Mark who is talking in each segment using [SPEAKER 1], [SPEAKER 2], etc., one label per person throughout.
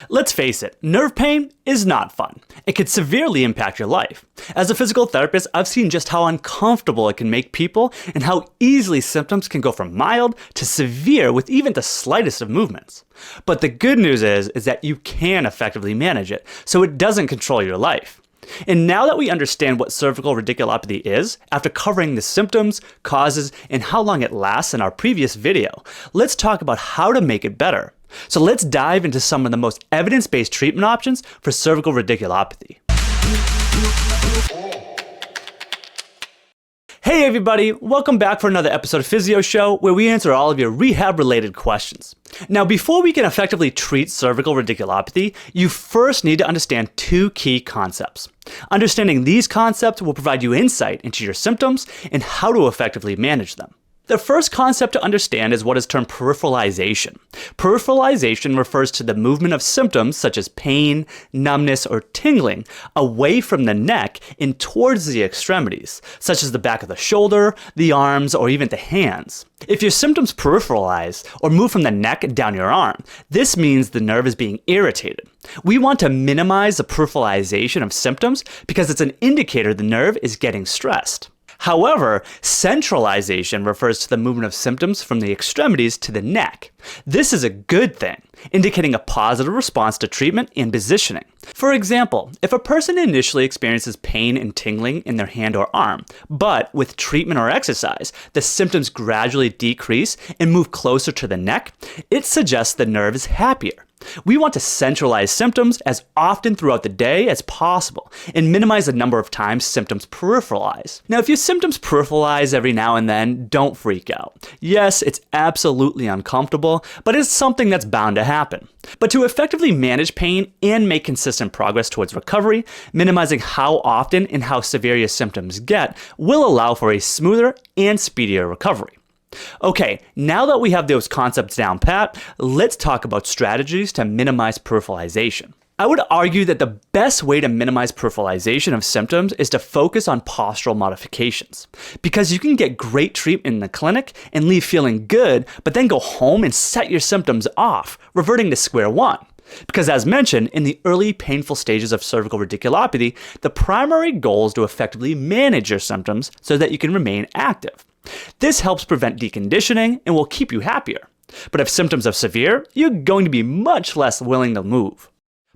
[SPEAKER 1] Let's face it, nerve pain is not fun. It can severely impact your life. As a physical therapist, I've seen just how uncomfortable it can make people and how easily symptoms can go from mild to severe with even the slightest of movements. But the good news is that you can effectively manage it, so it doesn't control your life. And now that we understand what cervical radiculopathy is, after covering the symptoms, causes, and how long it lasts in our previous video, let's talk about how to make it better. So let's dive into some of the most evidence-based treatment options for cervical radiculopathy. Hey everybody, welcome back for another episode of PhysioShow, where we answer all of your rehab-related questions. Now, before we can effectively treat cervical radiculopathy, you first need to understand two key concepts. Understanding these concepts will provide you insight into your symptoms and how to effectively manage them. The first concept to understand is what is termed peripheralization. Peripheralization refers to the movement of symptoms such as pain, numbness, or tingling away from the neck and towards the extremities, such as the back of the shoulder, the arms, or even the hands. If your symptoms peripheralize or move from the neck down your arm, this means the nerve is being irritated. We want to minimize the peripheralization of symptoms because it's an indicator the nerve is getting stressed. However, centralization refers to the movement of symptoms from the extremities to the neck. This is a good thing, indicating a positive response to treatment and positioning. For example, if a person initially experiences pain and tingling in their hand or arm, but with treatment or exercise, the symptoms gradually decrease and move closer to the neck, it suggests the nerve is happier. We want to centralize symptoms as often throughout the day as possible and minimize the number of times symptoms peripheralize. Now, if your symptoms peripheralize every now and then, don't freak out. Yes, it's absolutely uncomfortable, but it's something that's bound to happen. But to effectively manage pain and make consistent progress towards recovery, minimizing how often and how severe your symptoms get will allow for a smoother and speedier recovery. Okay, now that we have those concepts down pat, let's talk about strategies to minimize peripheralization. I would argue that the best way to minimize peripheralization of symptoms is to focus on postural modifications, because you can get great treatment in the clinic and leave feeling good, but then go home and set your symptoms off, reverting to square one. Because as mentioned, in the early painful stages of cervical radiculopathy, the primary goal is to effectively manage your symptoms so that you can remain active. This helps prevent deconditioning and will keep you happier. But if symptoms are severe, you're going to be much less willing to move.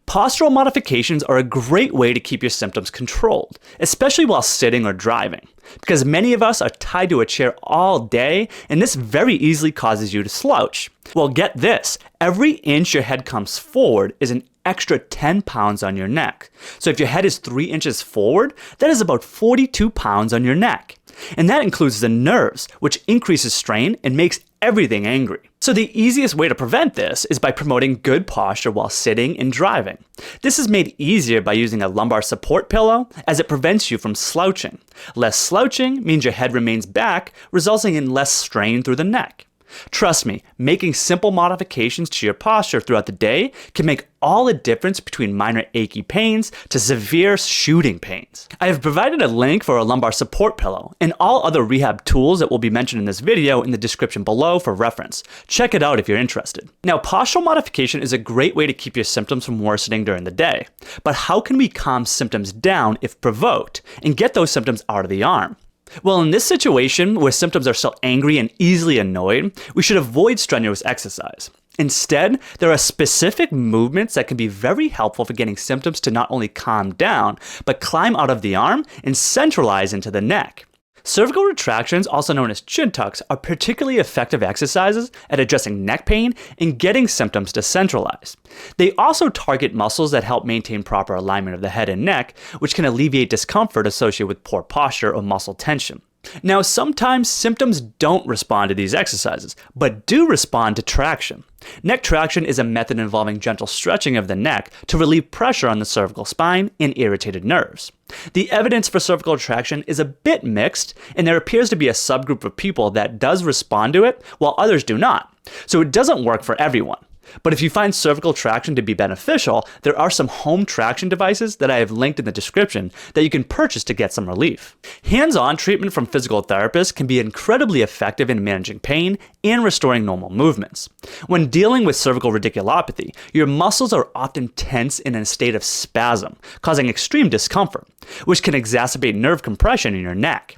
[SPEAKER 1] Postural modifications are a great way to keep your symptoms controlled, especially while sitting or driving, because many of us are tied to a chair all day, and this very easily causes you to slouch. Well, get this, every inch your head comes forward is an extra 10 pounds on your neck. So if your head is 3 inches forward, that is about 42 pounds on your neck. And that includes the nerves, which increases strain and makes everything angry. So the easiest way to prevent this is by promoting good posture while sitting and driving. This is made easier by using a lumbar support pillow, as it prevents you from slouching. Less slouching means your head remains back, resulting in less strain through the neck. Trust me, making simple modifications to your posture throughout the day can make all the difference between minor achy pains to severe shooting pains. I have provided a link for a lumbar support pillow and all other rehab tools that will be mentioned in this video in the description below for reference. Check it out if you're interested. Now, postural modification is a great way to keep your symptoms from worsening during the day. But how can we calm symptoms down if provoked and get those symptoms out of the arm? Well, in this situation, where symptoms are still angry and easily annoyed, we should avoid strenuous exercise. Instead, there are specific movements that can be very helpful for getting symptoms to not only calm down, but climb out of the arm and centralize into the neck. Cervical retractions, also known as chin tucks, are particularly effective exercises at addressing neck pain and getting symptoms to centralize. They also target muscles that help maintain proper alignment of the head and neck, which can alleviate discomfort associated with poor posture or muscle tension. Now, sometimes symptoms don't respond to these exercises, but do respond to traction. Neck traction is a method involving gentle stretching of the neck to relieve pressure on the cervical spine and irritated nerves. The evidence for cervical retraction is a bit mixed, and there appears to be a subgroup of people that does respond to it, while others do not. So it doesn't work for everyone. But if you find cervical traction to be beneficial, there are some home traction devices that I have linked in the description that you can purchase to get some relief. Hands-on treatment from physical therapists can be incredibly effective in managing pain and restoring normal movements. When dealing with cervical radiculopathy, your muscles are often tense and in a state of spasm, causing extreme discomfort, which can exacerbate nerve compression in your neck.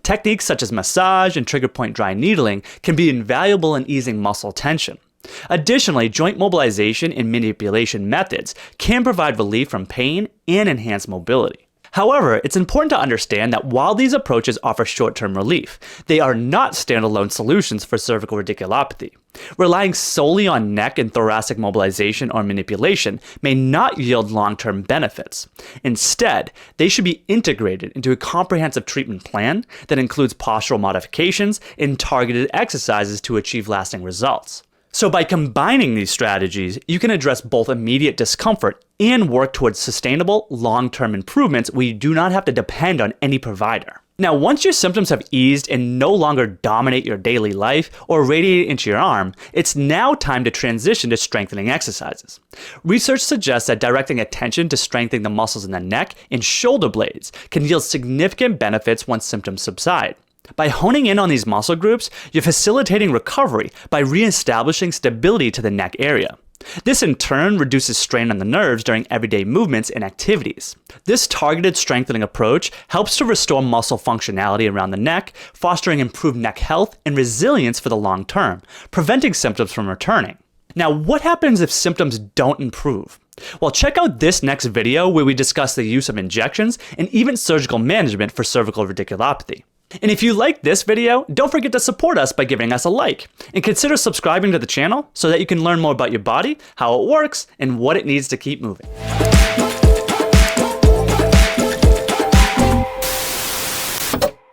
[SPEAKER 1] Techniques such as massage and trigger point dry needling can be invaluable in easing muscle tension. Additionally, joint mobilization and manipulation methods can provide relief from pain and enhance mobility. However, it's important to understand that while these approaches offer short-term relief, they are not standalone solutions for cervical radiculopathy. Relying solely on neck and thoracic mobilization or manipulation may not yield long-term benefits. Instead, they should be integrated into a comprehensive treatment plan that includes postural modifications and targeted exercises to achieve lasting results. So by combining these strategies, you can address both immediate discomfort and work towards sustainable, long-term improvements where you do not have to depend on any provider. Now, once your symptoms have eased and no longer dominate your daily life or radiate into your arm, it's now time to transition to strengthening exercises. Research suggests that directing attention to strengthening the muscles in the neck and shoulder blades can yield significant benefits once symptoms subside. By honing in on these muscle groups, you're facilitating recovery by reestablishing stability to the neck area. This in turn reduces strain on the nerves during everyday movements and activities. This targeted strengthening approach helps to restore muscle functionality around the neck, fostering improved neck health and resilience for the long term, preventing symptoms from returning. Now, what happens if symptoms don't improve? Well, check out this next video where we discuss the use of injections and even surgical management for cervical radiculopathy. And if you like this video, don't forget to support us by giving us a like, and consider subscribing to the channel so that you can learn more about your body, how it works, and what it needs to keep moving.